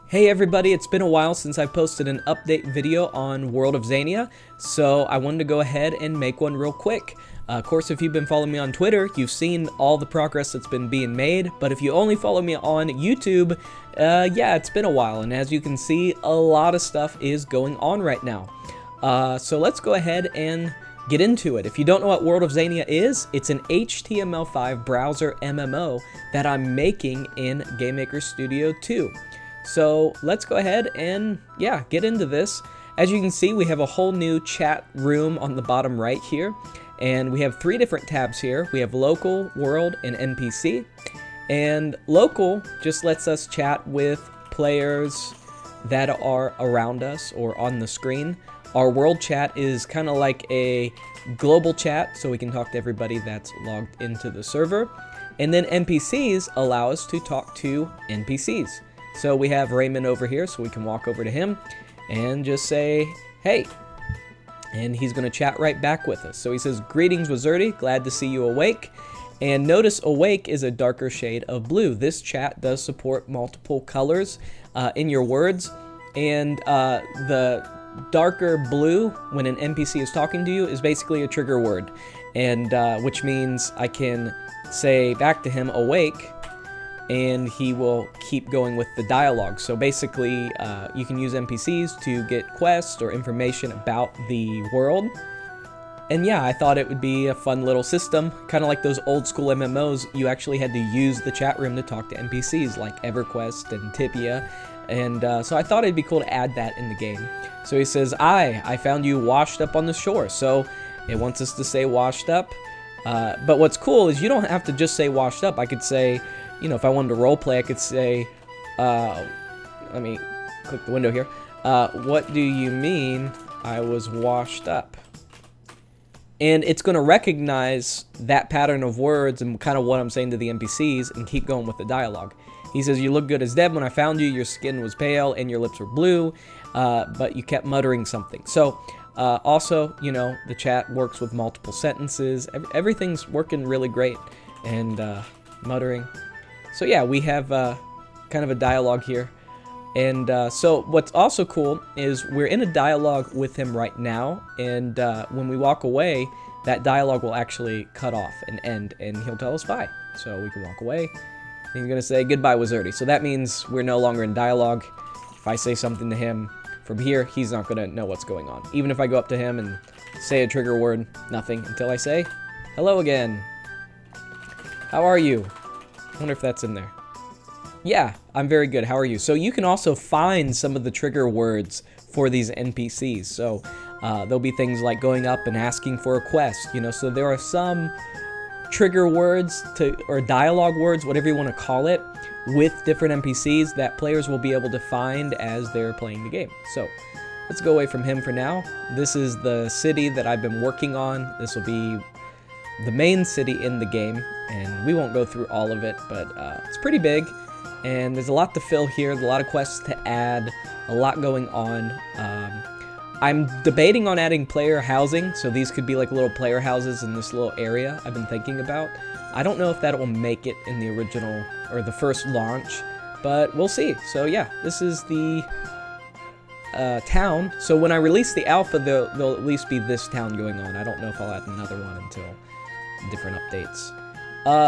Hey everybody, it's been a while since I posted an update video on World of Zania, so I wanted to go ahead and make one real quick. Of course, if you've been following me on Twitter, you've seen all the progress that's been being made, but if you only follow me on YouTube, yeah, it's been a while, and as you can see, a lot of stuff is going on right now. So let's go ahead and get into it. If you don't know what World of Zania is, it's an HTML5 browser MMO that I'm making in GameMaker Studio 2. So let's go ahead and get into this. As you can see, we have a whole new chat room on the bottom right here, and we have three different tabs here. We have local, world, and NPC. And local just lets us chat with players that are around us or on the screen. Our world chat is kind of like a global chat, so we can talk to everybody that's logged into the server. And then NPCs allow us to talk to NPCs. So we have Raymond over here, so we can walk over to him and just say, hey. And he's going to chat right back with us. So he says, greetings, Wizardy, glad to see you awake. And notice awake is a darker shade of blue. This chat does support multiple colors in your words. And the darker blue, when an NPC is talking to you, is basically a trigger word. And which means I can say back to him, awake, and he will keep going with the dialogue. So basically, you can use NPCs to get quests or information about the world. And yeah, I thought it would be a fun little system, kind of like those old school MMOs. You actually had to use the chat room to talk to NPCs like EverQuest and Tibia. And so I thought it'd be cool to add that in the game. So he says, I found you washed up on the shore. So it wants us to say washed up. But what's cool is you don't have to just say washed up. I could say, you know, if I wanted to roleplay, I could say, let me click the window here. What do you mean I was washed up? And it's going to recognize that pattern of words and kind of what I'm saying to the NPCs and keep going with the dialogue. He says, you look good as Deb. When I found you, your skin was pale and your lips were blue, but you kept muttering something. So also, you know, the chat works with multiple sentences. Everything's working really great. And muttering. So yeah, we have kind of a dialogue here. And so what's also cool is we're in a dialogue with him right now. And when we walk away, that dialogue will actually cut off and end. And he'll tell us bye. So we can walk away. And he's going to say goodbye, Wizardy. So that means we're no longer in dialogue. If I say something to him from here, he's not going to know what's going on. Even if I go up to him and say a trigger word, nothing until I say hello again. How are you? I wonder if that's in there. Yeah, I'm very good. How are you? So you can also find some of the trigger words for these NPCs. So there'll be things like going up and asking for a quest, you know. So there are some trigger words or dialogue words, whatever you want to call it, with different NPCs that players will be able to find as they're playing the game. So let's go away from him for now. This is the city that I've been working on. This will be the main city in the game, and we won't go through all of it, but it's pretty big, and there's a lot to fill here, a lot of quests to add, a lot going on. I'm debating on adding player housing, so these could be like little player houses in this little area I've been thinking about. I don't know if that will make it in the original or the first launch, but we'll see. So yeah, this is the town. So when I release the alpha, there'll at least be this town going on. I don't know if I'll add another one until different updates.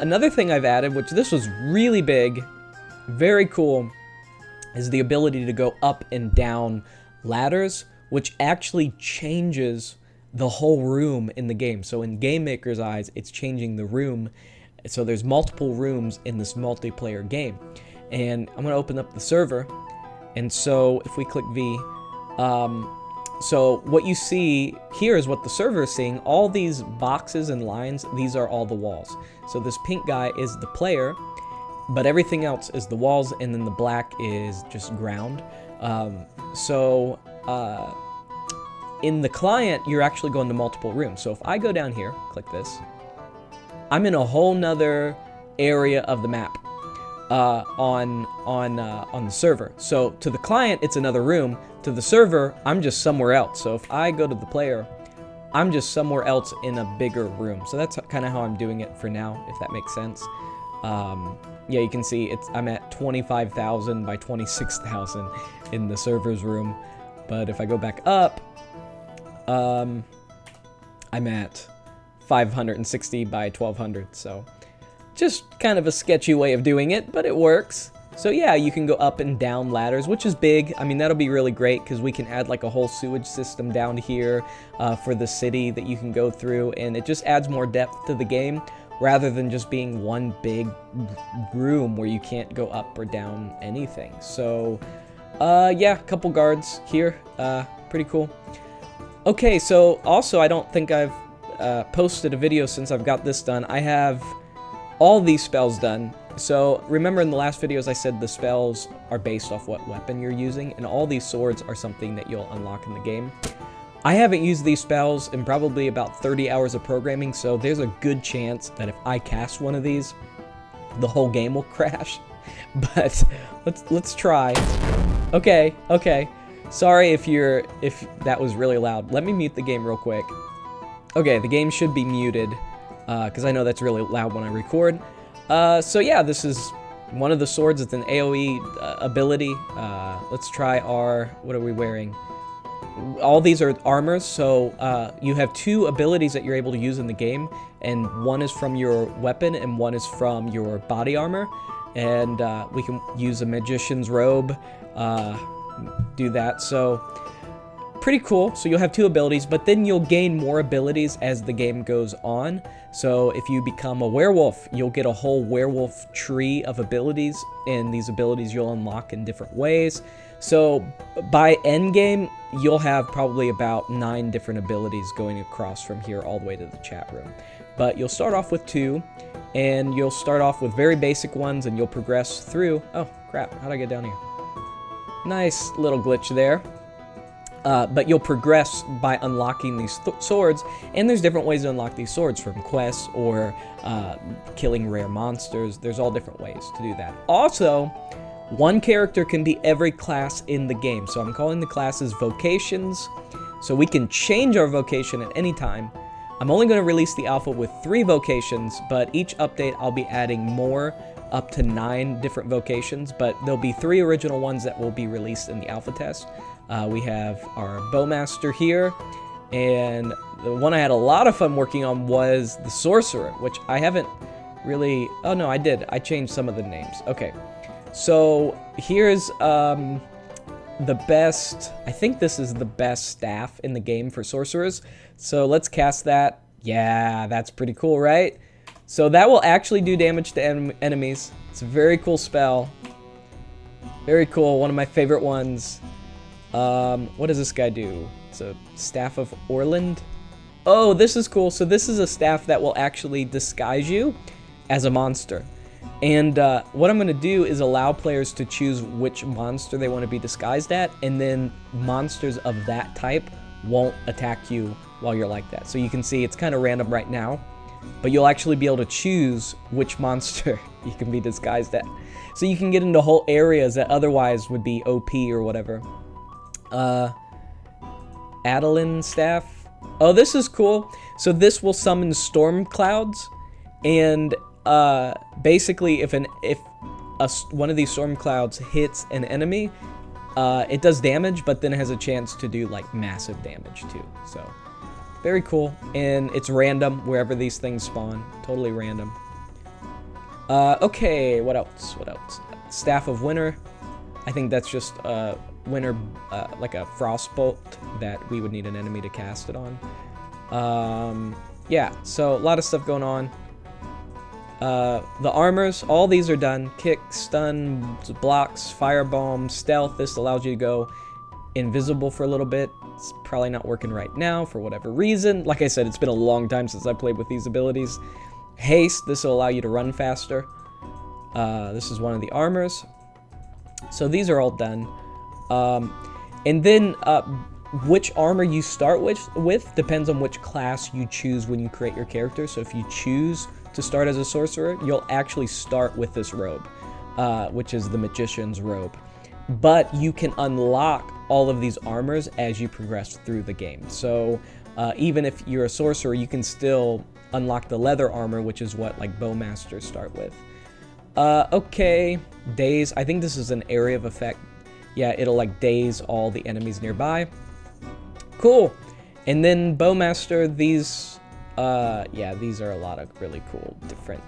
Another thing I've added, which this was really big, very cool, is the ability to go up and down ladders, which actually changes the whole room in the game. So in GameMaker's eyes, it's changing the room. So there's multiple rooms in this multiplayer game. And I'm going to open up the server. And so if we click V, so what you see here is what the server is seeing. All these boxes and lines, these are all the walls. So this pink guy is the player, but everything else is the walls, and then the black is just ground. In the client, you're actually going to multiple rooms. So if I go down here, click this, I'm in a whole nother area of the map on the server. So to the client, it's another room. To the server, I'm just somewhere else. So if I go to the player, I'm just somewhere else in a bigger room. So that's kind of how I'm doing it for now, if that makes sense. Yeah, you can see I'm at 25,000 by 26,000 in the server's room. But if I go back up, I'm at 560 by 1200. So just kind of a sketchy way of doing it, but it works. So yeah, you can go up and down ladders, which is big. I mean, that'll be really great because we can add like a whole sewage system down here for the city that you can go through, and it just adds more depth to the game rather than just being one big room where you can't go up or down anything. So yeah, a couple guards here, pretty cool. Okay, so also I don't think I've posted a video since I've got this done. I have all these spells done. So remember in the last videos I said the spells are based off what weapon you're using, and all these swords are something that you'll unlock in the game. I haven't used these spells in probably about 30 hours of programming, so there's a good chance that if I cast one of these, the whole game will crash. But let's try. Okay. Sorry if that was really loud. Let me mute the game real quick. Okay, the game should be muted because I know that's really loud when I record. So yeah, this is one of the swords. It's an AoE ability. Let's try what are we wearing? All these are armors, so you have two abilities that you're able to use in the game, and one is from your weapon and one is from your body armor. And we can use a magician's robe, do that. So pretty cool. So you'll have two abilities, but then you'll gain more abilities as the game goes on. So if you become a werewolf, you'll get a whole werewolf tree of abilities, and these abilities you'll unlock in different ways. So by end game, you'll have probably about 9 different abilities going across from here all the way to the chat room. But you'll start off with 2, and you'll start off with very basic ones, and you'll progress through. Oh crap, how'd I get down here? Nice little glitch there. But you'll progress by unlocking these swords, and there's different ways to unlock these swords, from quests or killing rare monsters. There's all different ways to do that. Also, one character can be every class in the game, so I'm calling the classes vocations, so we can change our vocation at any time. I'm only going to release the alpha with 3 vocations, but each update I'll be adding more, up to 9 different vocations, but there'll be 3 original ones that will be released in the alpha test. We have our Bowmaster here, and the one I had a lot of fun working on was the Sorcerer, which I haven't really... Oh no, I did. I changed some of the names. Okay, so here's the best... I think this is the best staff in the game for Sorcerers. So let's cast that. Yeah, that's pretty cool, right? So that will actually do damage to enemies. It's a very cool spell. Very cool, one of my favorite ones. What does this guy do? It's a Staff of Orland. Oh, this is cool. So this is a staff that will actually disguise you as a monster. And what I'm going to do is allow players to choose which monster they want to be disguised at, and then monsters of that type won't attack you while you're like that. So you can see it's kind of random right now, but you'll actually be able to choose which monster you can be disguised at. So you can get into whole areas that otherwise would be OP or whatever. Adeline staff. Oh, this is cool. So this will summon storm clouds, and basically if one of these storm clouds hits an enemy, it does damage, but then it has a chance to do like massive damage too. So very cool, and it's random wherever these things spawn. Totally random. Okay, what else? Staff of Winter. I think that's just winter, like a frostbolt that we would need an enemy to cast it on. Yeah, so a lot of stuff going on. The armors, all these are done. Kick, stun, blocks, firebomb, stealth. This allows you to go invisible for a little bit. It's probably not working right now for whatever reason. Like I said, it's been a long time since I played with these abilities. Haste, this will allow you to run faster. This is one of the armors. So these are all done. And then which armor you start with depends on which class you choose when you create your character. So if you choose to start as a sorcerer, you'll actually start with this robe, which is the magician's robe. But you can unlock all of these armors as you progress through the game. So even if you're a sorcerer, you can still unlock the leather armor, which is what like bowmasters start with. Okay. Daze. I think this is an area of effect. Yeah, it'll like daze all the enemies nearby. Cool. And then Bowmaster, these, yeah, these are a lot of really cool different,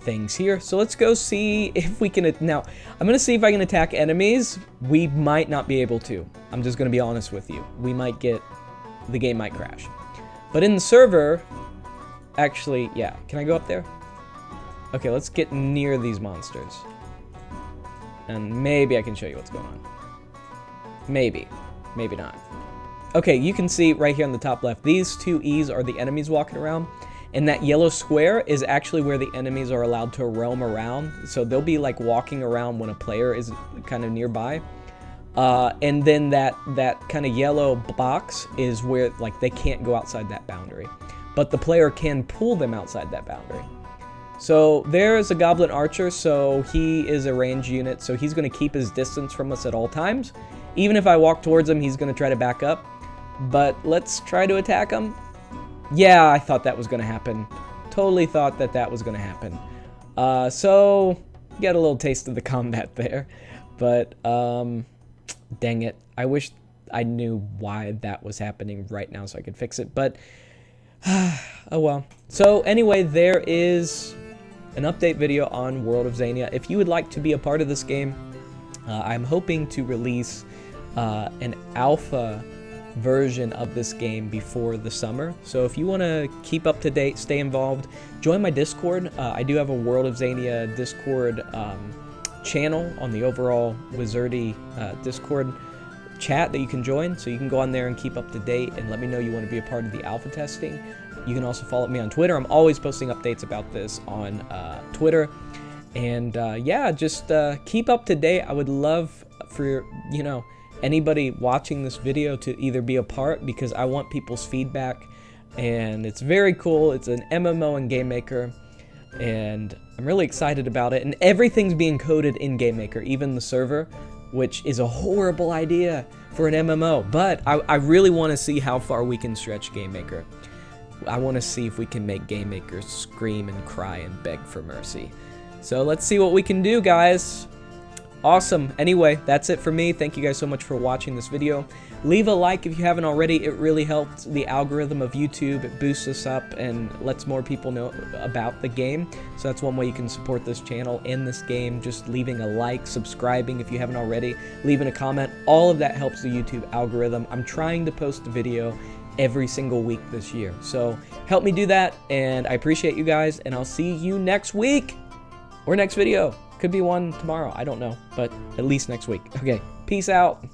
things here. So let's go see if we can, now, I'm going to see if I can attack enemies. We might not be able to. I'm just going to be honest with you. We might get, the game might crash. But in the server, actually, yeah, can I go up there? Okay, let's get near these monsters. And maybe I can show you what's going on. Maybe. Maybe not. Okay, you can see right here on the top left, these two E's are the enemies walking around. And that yellow square is actually where the enemies are allowed to roam around. So they'll be like walking around when a player is kind of nearby. And then that kind of yellow box is where like they can't go outside that boundary. But the player can pull them outside that boundary. So there's a Goblin Archer, so he is a range unit, so he's going to keep his distance from us at all times. Even if I walk towards him, he's going to try to back up. But let's try to attack him. Yeah, I thought that was going to happen. Totally thought that that was going to happen. So, got a little taste of the combat there. But, dang it. I wish I knew why that was happening right now so I could fix it. But, oh well. So, anyway, there is an update video on World of Zania. If you would like to be a part of this game, I'm hoping to release an alpha version of this game before the summer. So if you want to keep up to date, stay involved, join my Discord. I do have a World of Zania Discord channel on the overall Wizardy Discord chat that you can join. So you can go on there and keep up to date and let me know you want to be a part of the alpha testing. You can also follow me on Twitter. I'm always posting updates about this on Twitter. And yeah, just keep up to date. I would love for, you know, anybody watching this video to either be a part, because I want people's feedback. And it's very cool. It's an MMO in GameMaker. And I'm really excited about it. And everything's being coded in GameMaker, even the server, which is a horrible idea for an MMO. But I really want to see how far we can stretch GameMaker. I want to see if we can make GameMaker scream and cry and beg for mercy. So let's see what we can do, guys. Awesome. Anyway, that's it for me. Thank you guys so much for watching this video. Leave a like if you haven't already. It really helps the algorithm of YouTube. It boosts us up and lets more people know about the game. So that's one way you can support this channel and this game. Just leaving a like, subscribing if you haven't already, leaving a comment. All of that helps the YouTube algorithm. I'm trying to post a video every single week this year. So help me do that, and I appreciate you guys, and I'll see you next week or next video. Could be one tomorrow, I don't know, but at least next week. Okay, peace out.